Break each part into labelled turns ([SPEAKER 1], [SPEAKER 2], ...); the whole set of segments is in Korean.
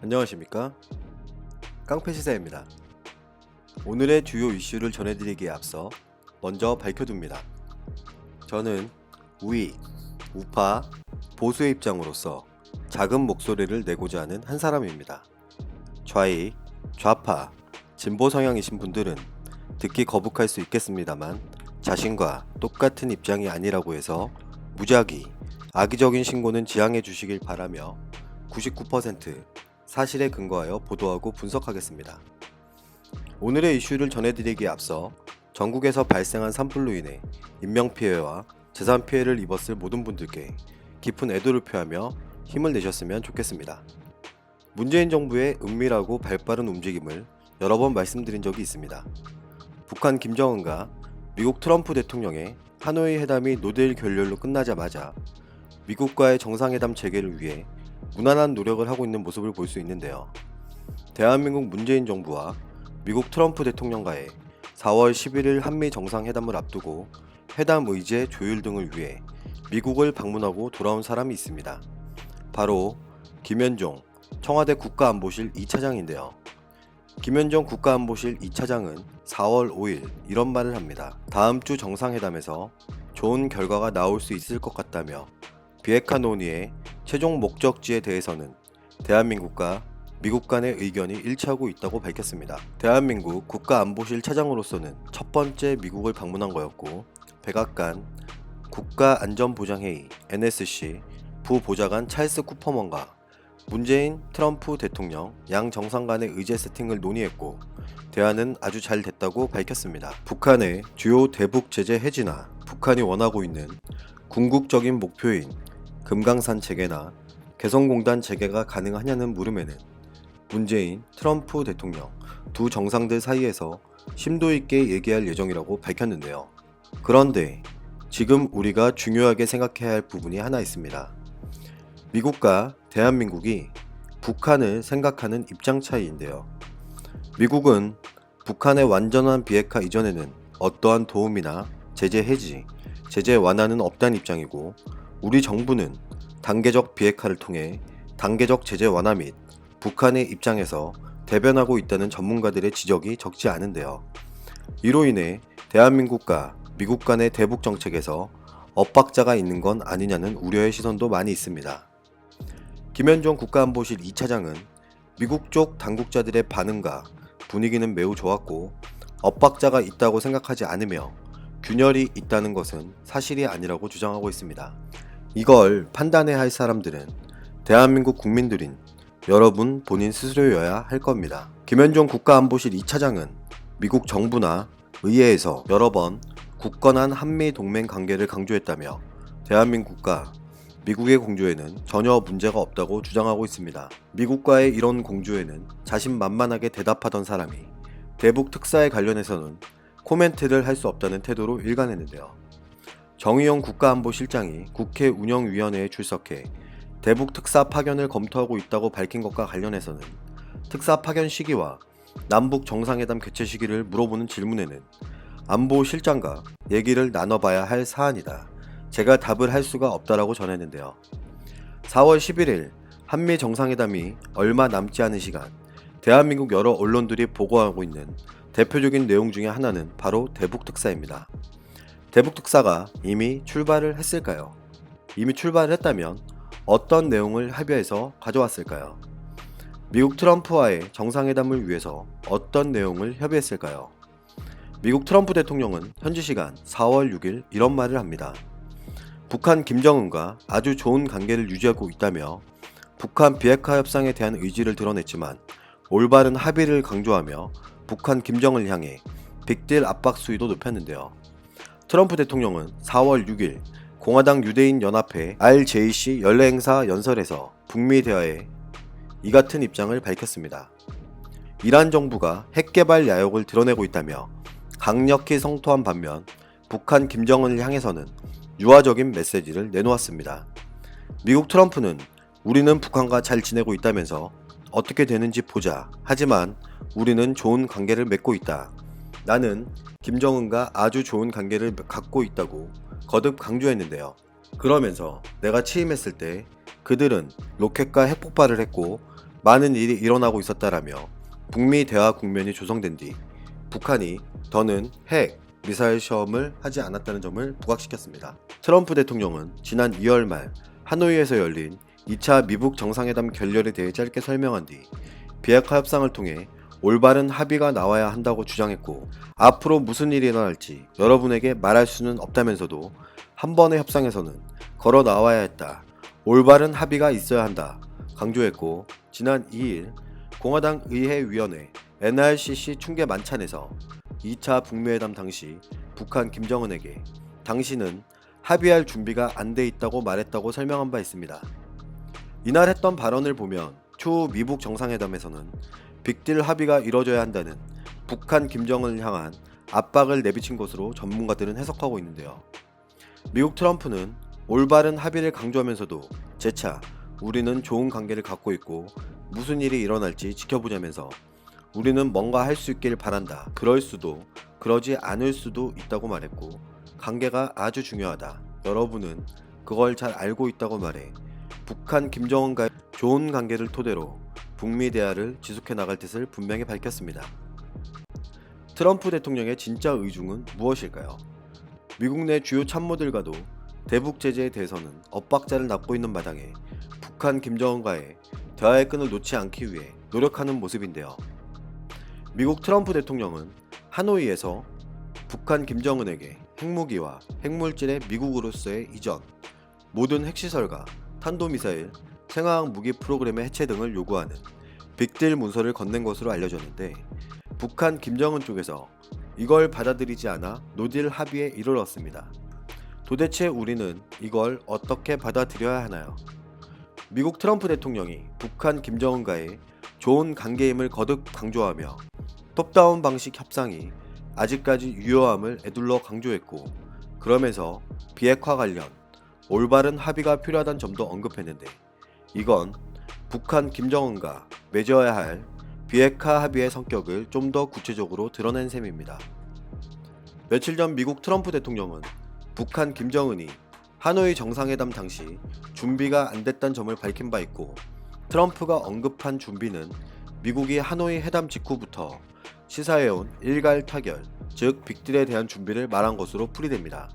[SPEAKER 1] 안녕하십니까? 깡패시사입니다. 오늘의 주요 이슈를 전해드리기에 앞서 먼저 밝혀둡니다. 저는 우익, 우파, 보수의 입장으로서 작은 목소리를 내고자 하는 한 사람입니다. 좌익, 좌파, 진보 성향이신 분들은 듣기 거북할 수 있겠습니다만 자신과 똑같은 입장이 아니라고 해서 무작위, 악의적인 신고는 지양해 주시길 바라며 99% 사실에 근거하여 보도하고 분석하겠습니다. 오늘의 이슈를 전해드리기에 앞서 전국에서 발생한 산불로 인해 인명피해와 재산피해를 입었을 모든 분들께 깊은 애도를 표하며 힘을 내셨으면 좋겠습니다. 문재인 정부의 은밀하고 발빠른 움직임을 여러 번 말씀드린 적이 있습니다. 북한 김정은과 미국 트럼프 대통령의 하노이 회담이 노데일 결렬로 끝나자마자 미국과의 정상회담 재개를 위해 무난한 노력을 하고 있는 모습을 볼 수 있는데요. 대한민국 문재인 정부와 미국 트럼프 대통령과의 4월 11일 한미 정상회담을 앞두고 회담 의제 조율 등을 위해 미국을 방문하고 돌아온 사람이 있습니다. 바로 김현종 청와대 국가안보실 2차장인데요. 김현종 국가안보실 2차장은 4월 5일 이런 말을 합니다. 다음 주 정상회담에서 좋은 결과가 나올 수 있을 것 같다며 비핵화 논의의 최종 목적지에 대해서는 대한민국과 미국 간의 의견이 일치하고 있다고 밝혔습니다. 대한민국 국가안보실 차장으로서는 첫 번째 미국을 방문한 거였고 백악관 국가안전보장회의 NSC 부보좌관 찰스 쿠퍼먼과 문재인 트럼프 대통령 양 정상 간의 의제 세팅을 논의했고 대화는 아주 잘 됐다고 밝혔습니다. 북한의 주요 대북 제재 해지나 북한이 원하고 있는 궁극적인 목표인 금강산 재개나 개성공단 재개가 가능하냐는 물음에는 문재인, 트럼프 대통령 두 정상들 사이에서 심도 있게 얘기할 예정이라고 밝혔는데요. 그런데 지금 우리가 중요하게 생각해야 할 부분이 하나 있습니다. 미국과 대한민국이 북한을 생각하는 입장 차이인데요. 미국은 북한의 완전한 비핵화 이전에는 어떠한 도움이나 제재 해지, 제재 완화는 없다는 입장이고 우리 정부는 단계적 비핵화를 통해 단계적 제재 완화 및 북한의 입장에서 대변하고 있다는 전문가들의 지적이 적지 않은데요. 이로 인해 대한민국과 미국 간의 대북 정책에서 엇박자가 있는 건 아니냐는 우려의 시선도 많이 있습니다. 김현종 국가안보실 2차장은 미국 쪽 당국자들의 반응과 분위기는 매우 좋았고 엇박자가 있다고 생각하지 않으며 균열이 있다는 것은 사실이 아니라고 주장하고 있습니다. 이걸 판단해야 할 사람들은 대한민국 국민들인 여러분 본인 스스로여야 할 겁니다. 김현종 국가안보실 2차장은 미국 정부나 의회에서 여러 번 굳건한 한미 동맹 관계를 강조했다며 대한민국과 미국의 공조에는 전혀 문제가 없다고 주장하고 있습니다. 미국과의 이런 공조에는 자신만만하게 대답하던 사람이 대북 특사에 관련해서는 코멘트를 할 수 없다는 태도로 일관했는데요. 정의용 국가안보실장이 국회 운영위원회에 출석해 대북 특사 파견을 검토하고 있다고 밝힌 것과 관련해서는 특사 파견 시기와 남북 정상회담 개최 시기를 물어보는 질문에는 안보실장과 얘기를 나눠봐야 할 사안이다. 제가 답을 할 수가 없다라고 전했는데요. 4월 11일 한미 정상회담이 얼마 남지 않은 시간 대한민국 여러 언론들이 보고하고 있는 대표적인 내용 중에 하나는 바로 대북 특사입니다. 대북 특사가 이미 출발을 했을까요? 이미 출발을 했다면 어떤 내용을 합의해서 가져왔을까요? 미국 트럼프와의 정상회담을 위해서 어떤 내용을 협의했을까요? 미국 트럼프 대통령은 현지 시간 4월 6일 이런 말을 합니다. 북한 김정은과 아주 좋은 관계를 유지하고 있다며 북한 비핵화 협상에 대한 의지를 드러냈지만 올바른 합의를 강조하며 북한 김정은을 향해 빅딜 압박 수위도 높였는데요. 트럼프 대통령은 4월 6일 공화당 유대인 연합회 RJC 연례행사 연설에서 북미 대화에 이 같은 입장을 밝혔습니다. 이란 정부가 핵개발 야욕을 드러내고 있다며 강력히 성토한 반면 북한 김정은을 향해서는 유화적인 메시지를 내놓았습니다. 미국 트럼프는 우리는 북한과 잘 지내고 있다면서 어떻게 되는지 보자. 하지만 우리는 좋은 관계를 맺고 있다. 나는 김정은과 아주 좋은 관계를 갖고 있다고 거듭 강조했는데요. 그러면서 내가 취임했을 때 그들은 로켓과 핵폭발을 했고 많은 일이 일어나고 있었다라며 북미 대화 국면이 조성된 뒤 북한이 더는 핵, 미사일 시험을 하지 않았다는 점을 부각시켰습니다. 트럼프 대통령은 지난 2월 말 하노이에서 열린 2차 미북 정상회담 결렬에 대해 짧게 설명한 뒤 비핵화 협상을 통해 올바른 합의가 나와야 한다고 주장했고, 앞으로 무슨 일이 일어날지 여러분에게 말할 수는 없다면서도 한 번의 협상에서는 걸어 나와야 했다, 올바른 합의가 있어야 한다 강조했고, 지난 2일 공화당 의회위원회 NRCC 충계 만찬에서 2차 북미회담 당시 북한 김정은에게 당신은 합의할 준비가 안 돼 있다고 말했다고 설명한 바 있습니다. 이날 했던 발언을 보면 추후 미북 정상회담에서는 빅딜 합의가 이뤄져야 한다는 북한 김정은을 향한 압박을 내비친 것으로 전문가들은 해석하고 있는데요. 미국 트럼프는 올바른 합의를 강조하면서도 재차 우리는 좋은 관계를 갖고 있고 무슨 일이 일어날지 지켜보자면서 우리는 뭔가 할 수 있길 바란다, 그럴 수도 그러지 않을 수도 있다고 말했고, 관계가 아주 중요하다, 여러분은 그걸 잘 알고 있다고 말해 북한 김정은과의 좋은 관계를 토대로 북미 대화를 지속해 나갈 뜻을 분명히 밝혔습니다. 트럼프 대통령의 진짜 의중은 무엇일까요? 미국 내 주요 참모들과도 대북 제재에 대해서는 엇박자를 낳고 있는 마당에 북한 김정은과의 대화의 끈을 놓지 않기 위해 노력하는 모습인데요. 미국 트럼프 대통령은 하노이에서 북한 김정은에게 핵무기와 핵물질의 미국으로서의 이전, 모든 핵시설과 탄도미사일, 생화학 무기 프로그램의 해체 등을 요구하는 빅딜 문서를 건넨 것으로 알려졌는데, 북한 김정은 쪽에서 이걸 받아들이지 않아 노딜 합의에 이르렀습니다. 도대체 우리는 이걸 어떻게 받아들여야 하나요? 미국 트럼프 대통령이 북한 김정은과의 좋은 관계임을 거듭 강조하며 톱다운 방식 협상이 아직까지 유효함을 에둘러 강조했고, 그러면서 비핵화 관련 올바른 합의가 필요하다는 점도 언급했는데, 이건 북한 김정은과 맺어야 할 비핵화 합의의 성격을 좀 더 구체적으로 드러낸 셈입니다. 며칠 전 미국 트럼프 대통령은 북한 김정은이 하노이 정상회담 당시 준비가 안 됐다는 점을 밝힌 바 있고, 트럼프가 언급한 준비는 미국이 하노이 회담 직후부터 시사해온 일갈 타결, 즉 빅딜에 대한 준비를 말한 것으로 풀이됩니다.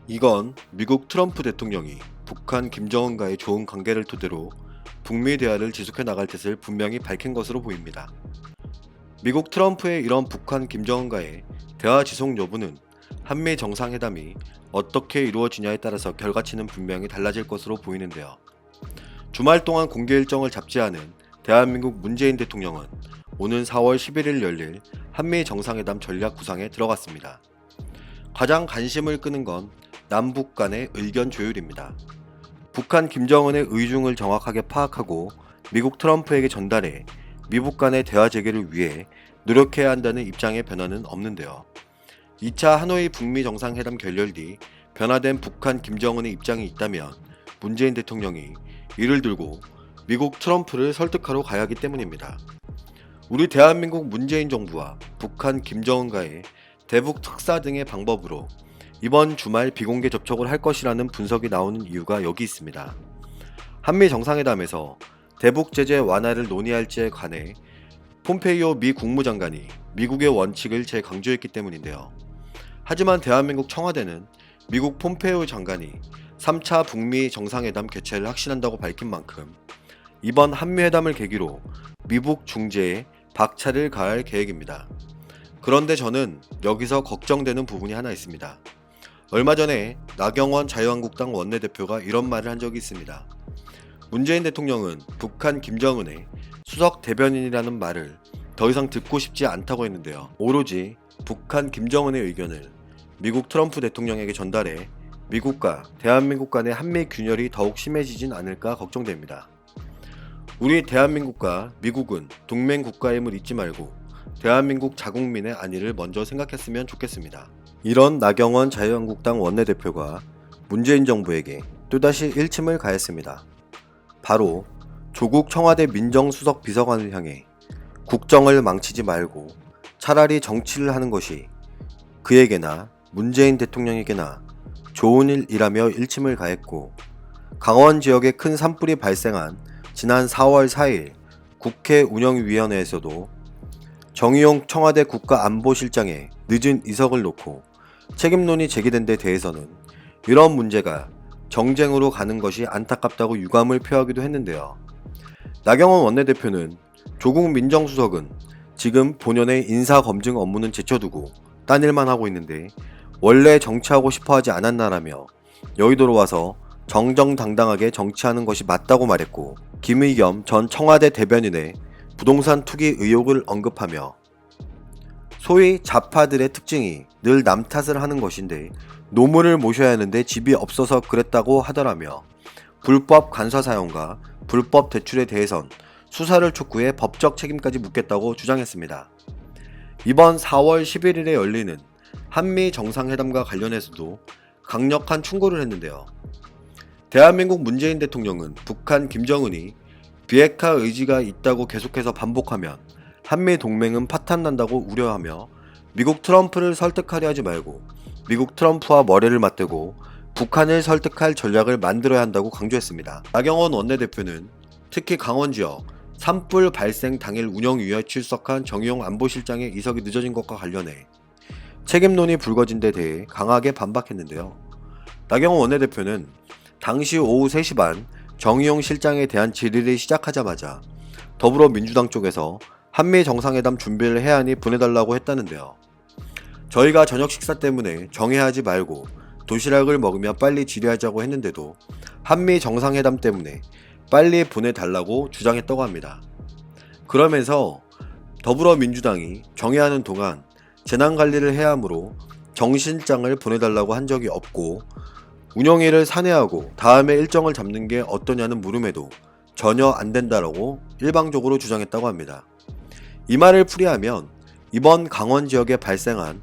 [SPEAKER 1] 이건 미국 트럼프 대통령이 북한 김정은과의 좋은 관계를 토대로 북미 대화를 지속해 나갈 뜻을 분명히 밝힌 것으로 보입니다. 미국 트럼프의 이런 북한 김정은과의 대화 지속 여부는 한미 정상회담이 어떻게 이루어지냐에 따라서 결과치는 분명히 달라질 것으로 보이는데요. 주말 동안 공개 일정을 잡지 않은 대한민국 문재인 대통령은 오는 4월 11일 열릴 한미 정상회담 전략 구상에 들어갔습니다. 가장 관심을 끄는 건 남북 간의 의견 조율입니다. 북한 김정은의 의중을 정확하게 파악하고 미국 트럼프에게 전달해 미북 간의 대화 재개를 위해 노력해야 한다는 입장의 변화는 없는데요. 2차 하노이 북미 정상회담 결렬 뒤 변화된 북한 김정은의 입장이 있다면 문재인 대통령이 이를 들고 미국 트럼프를 설득하러 가야 하기 때문입니다. 우리 대한민국 문재인 정부와 북한 김정은과의 대북 특사 등의 방법으로 이번 주말 비공개 접촉을 할 것이라는 분석이 나오는 이유가 여기 있습니다. 한미 정상회담에서 대북 제재 완화를 논의할지에 관해 폼페이오 미 국무장관이 미국의 원칙을 재강조했기 때문인데요. 하지만 대한민국 청와대는 미국 폼페이오 장관이 3차 북미 정상회담 개최를 확신한다고 밝힌 만큼 이번 한미회담을 계기로 미북 중재에 박차를 가할 계획입니다. 그런데 저는 여기서 걱정되는 부분이 하나 있습니다. 얼마 전에 나경원 자유한국당 원내대표가 이런 말을 한 적이 있습니다. 문재인 대통령은 북한 김정은의 수석 대변인이라는 말을 더 이상 듣고 싶지 않다고 했는데요. 오로지 북한 김정은의 의견을 미국 트럼프 대통령에게 전달해 미국과 대한민국 간의 한미 균열이 더욱 심해지진 않을까 걱정됩니다. 우리 대한민국과 미국은 동맹 국가임을 잊지 말고 대한민국 자국민의 안위를 먼저 생각했으면 좋겠습니다. 이런 나경원 자유한국당 원내대표가 문재인 정부에게 또다시 일침을 가했습니다. 바로 조국 청와대 민정수석 비서관을 향해 국정을 망치지 말고 차라리 정치를 하는 것이 그에게나 문재인 대통령에게나 좋은 일이라며 일침을 가했고, 강원 지역에 큰 산불이 발생한 지난 4월 4일 국회 운영위원회에서도 정의용 청와대 국가안보실장의 늦은 이석을 놓고 책임론이 제기된 데 대해서는 이런 문제가 정쟁으로 가는 것이 안타깝다고 유감을 표하기도 했는데요. 나경원 원내대표는 조국 민정수석은 지금 본연의 인사검증 업무는 제쳐두고 딴 일만 하고 있는데 원래 정치하고 싶어하지 않았나라며 여의도로 와서 정정당당하게 정치하는 것이 맞다고 말했고, 김의겸 전 청와대 대변인의 부동산 투기 의혹을 언급하며 소위 좌파들의 특징이 늘 남 탓을 하는 것인데 노무를 모셔야 하는데 집이 없어서 그랬다고 하더라며 불법 간사 사용과 불법 대출에 대해선 수사를 촉구해 법적 책임까지 묻겠다고 주장했습니다. 이번 4월 11일에 열리는 한미 정상회담과 관련해서도 강력한 충고를 했는데요. 대한민국 문재인 대통령은 북한 김정은이 비핵화 의지가 있다고 계속해서 반복하면 한미 동맹은 파탄난다고 우려하며 미국 트럼프를 설득하려 하지 말고 미국 트럼프와 머리를 맞대고 북한을 설득할 전략을 만들어야 한다고 강조했습니다. 나경원 원내대표는 특히 강원 지역 산불 발생 당일 운영위에 출석한 정의용 안보실장의 이석이 늦어진 것과 관련해 책임론이 불거진 데 대해 강하게 반박했는데요. 나경원 원내대표는 당시 오후 3시 반 정의용 실장에 대한 질의를 시작하자마자 더불어민주당 쪽에서 한미 정상회담 준비를 해야 하니 보내달라고 했다는데요. 저희가 저녁 식사 때문에 정회하지 말고 도시락을 먹으며 빨리 질의하자고 했는데도 한미 정상회담 때문에 빨리 보내달라고 주장했다고 합니다. 그러면서 더불어민주당이 정회하는 동안 재난관리를 해야 하므로 정 실장을 보내달라고 한 적이 없고 운영위를 산회하고 다음에 일정을 잡는 게 어떠냐는 물음에도 전혀 안 된다라고 일방적으로 주장했다고 합니다. 이 말을 풀이하면 이번 강원 지역에 발생한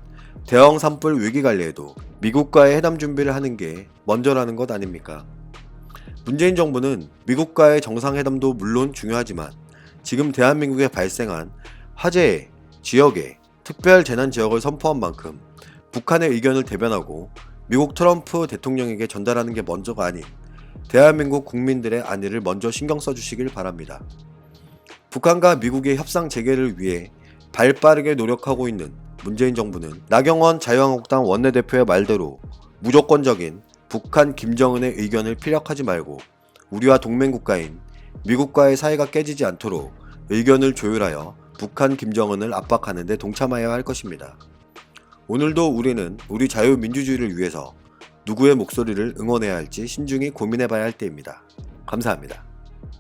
[SPEAKER 1] 대형 산불 위기 관리에도 미국과의 회담 준비를 하는 게 먼저라는 것 아닙니까? 문재인 정부는 미국과의 정상회담도 물론 중요하지만 지금 대한민국에 발생한 화재의 지역에 특별 재난 지역을 선포한 만큼 북한의 의견을 대변하고 미국 트럼프 대통령에게 전달하는 게 먼저가 아닌 대한민국 국민들의 안위를 먼저 신경 써주시길 바랍니다. 북한과 미국의 협상 재개를 위해 발빠르게 노력하고 있는 문재인 정부는 나경원 자유한국당 원내대표의 말대로 무조건적인 북한 김정은의 의견을 피력하지 말고 우리와 동맹국가인 미국과의 사이가 깨지지 않도록 의견을 조율하여 북한 김정은을 압박하는 데 동참하여야 할 것입니다. 오늘도 우리는 우리 자유민주주의를 위해서 누구의 목소리를 응원해야 할지 신중히 고민해봐야 할 때입니다. 감사합니다.